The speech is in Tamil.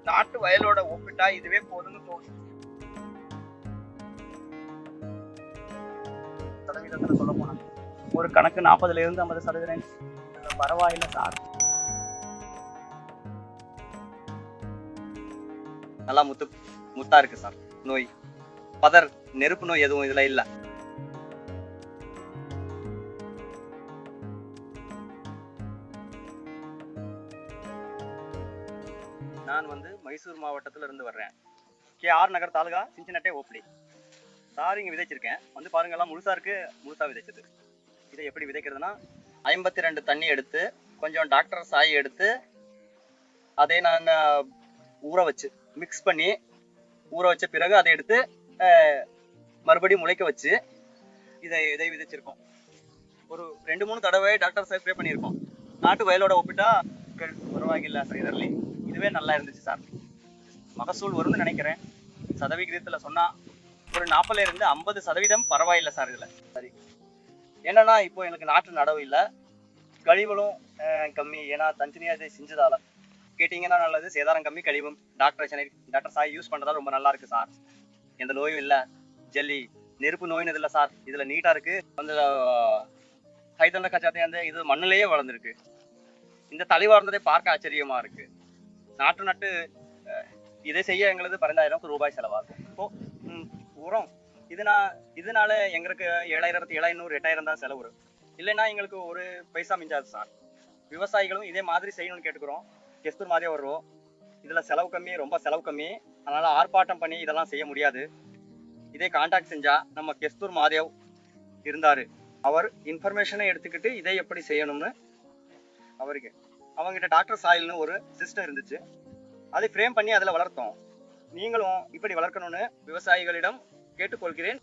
நாட்டு வயலோட ஒப்பிட்டா இதுவே போதும்னு தோணும். சதவீதத்துல சொல்ல போனா ஒரு கணக்கு 40% 50% பரவாயில்லை சார். நல்லா முத்தா இருக்கு சார். நோய் பதர் நெருப்பு நோய் எதுவும் இதுல இல்ல. நான் மைசூர் மாவட்டத்துல இருந்து வர்றேன். ஆர் நகர் தாலுகா சின்சினட்டே ஓப்படி சார். இங்க விதைச்சிருக்கேன் பாருங்க, எல்லாம் முழுசா இருக்கு. முழுசா விதைச்சது. இதை எப்படி விதைக்கிறதுனா 52 தண்ணி எடுத்து கொஞ்சம் டாக்டர் சாய் எடுத்து அதை நான் ஊற வச்சு மிக்ஸ் பண்ணி ஊற வச்ச பிறகு அதை எடுத்து மறுபடியும் முளைக்க வச்சு இதை விதைச்சிருக்கோம். ஒரு 2-3 தடவை டாக்டர் சார் ஸ்ப்ரே பண்ணியிருக்கோம். நாட்டு வயலோட ஒப்பிட்டா பரவாயில்லை சார். இதற்கு இதுவே நல்லா இருந்துச்சு சார். மகசூல் வரும்னு நினைக்கிறேன். சதவிகிதத்துல சொன்னா ஒரு 40-50% பரவாயில்லை சார். இதுல சரி என்னன்னா இப்போ எனக்கு நாட்டு நடவு இல்லை, கழிவுகளும் கம்மி. ஏன்னா தனித்தனியா இதை செஞ்சதால கேட்டீங்கன்னா நல்லது. சேதாரம் கம்மி, கழிவும் டாக்டர் சாய் யூஸ் பண்றதா ரொம்ப நல்லா இருக்கு சார். எந்த நோயும் இல்லை. ஜல்லி நெருப்பு நோயின்னு இல்லை சார். இதுல நீட்டா இருக்கு. கைத்தண்ட கச்சாத்தையாந்து இது மண்ணிலேயே வளர்ந்துருக்கு. இந்த தலை வளர்ந்ததை பார்க்க ஆச்சரியமா இருக்கு. நாட்டு நட்டு இதை செய்ய எங்களுக்கு 12,000 ரூபாய் செலவாகும். இப்போ உரம் இதனால எங்களுக்கு 7,700 8,000 தான் செலவு. இல்லைன்னா எங்களுக்கு ஒரு பைசா மிஞ்சாது சார். விவசாயிகளும் இதே மாதிரி செய்யணும்னு கேட்டுக்கிறோம். கெஸ்தூர் மாதிரியே வருவோம். இதுல செலவு கம்மி, ரொம்ப செலவு கம்மி. அதனால ஆர்ப்பாட்டம் பண்ணி இதெல்லாம் செய்ய முடியாது. இதே கான்டாக்ட் செஞ்சா நம்ம கெஸ்தூர் மாதேவ் இருந்தாரு. அவர் இன்ஃபர்மேஷனை எடுத்துக்கிட்டு இதை எப்படி செய்யணும்னு அவங்ககிட்ட டாக்டர் சாயில்னு ஒரு சிஸ்டம் இருந்துச்சு. அதை ஃப்ரேம் பண்ணி அதில் வளர்த்தோம். நீங்களும் இப்படி வளர்க்கணும்னு விவசாயிகளிடம் கேட்டுக்கொள்கிறேன்.